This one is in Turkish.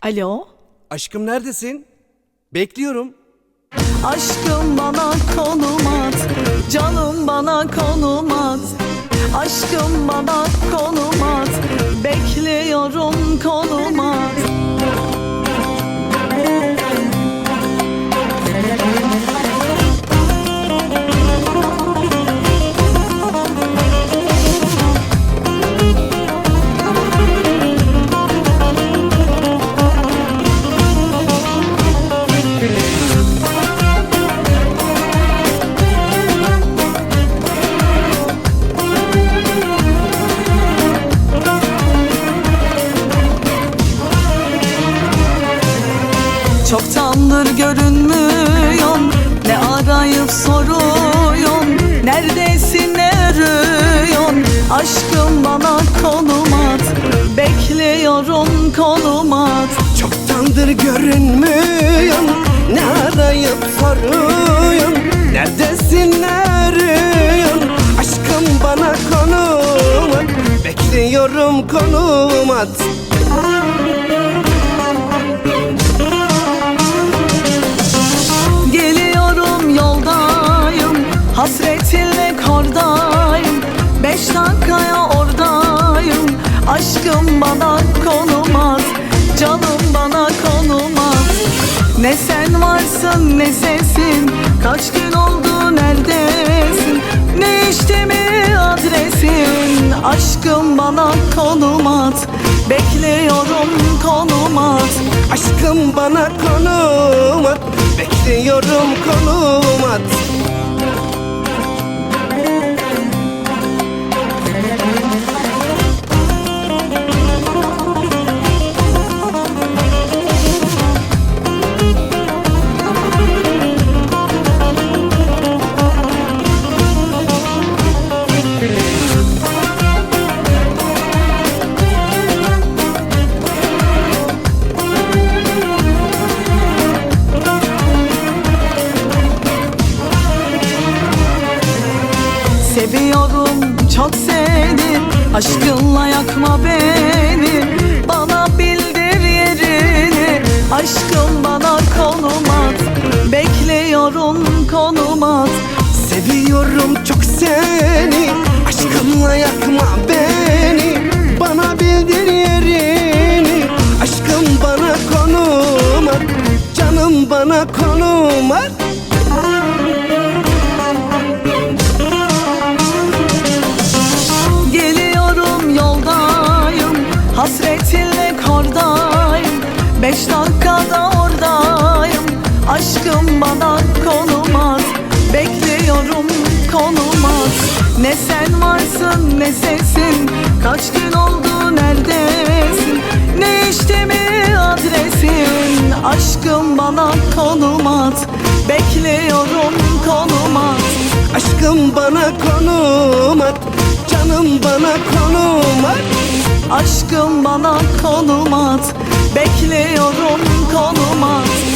Alo? Aşkım neredesin? Bekliyorum. Aşkım bana konum at, canım bana konum at. Aşkım bana konum at, bekliyorum konum at. Çoktandır görünmüyorsun, ne arayıp soruyorsun, neredesin ne arıyorsun? Aşkım bana konum at, bekliyorum konum at. Çoktandır görünmüyorsun, ne arayıp soruyorsun, neredesin ne arıyorsun? Aşkım bana konum at, bekliyorum konum at. Geliyorum yoldayım, hasretinle kordayım. 5 dakikaya oradayım, aşkım bana konum at, canım bana konum at. Ne sen varsın ne sesin, kaç gün oldu neredesin? Ne işte mi adresin, aşkım bana konum at, bekliyorum konum at. Aşkım bana konum at, bekliyorum konum at. Seviyorum çok seni, aşkınla yakma beni. Bana bildir yerini, aşkım bana konum at, bekliyorum konum at. Seviyorum çok seni, aşkımla yakma beni. Bana bildir yerini, aşkım bana konum at, canım bana konum at. Geliyorum yoldayım, hasretinle kordayım. 5 dakikada oradayım, aşkım bana konum at, bekliyorum konum at. Ne sen varsın ne sesin, kaç gün oldu neredesin? Ne işte mi adresin, aşkım bana konum at, bekliyorum konum at. Aşkım bana konum at, canım bana konum at. Aşkım bana konum at, bekliyorum konum at.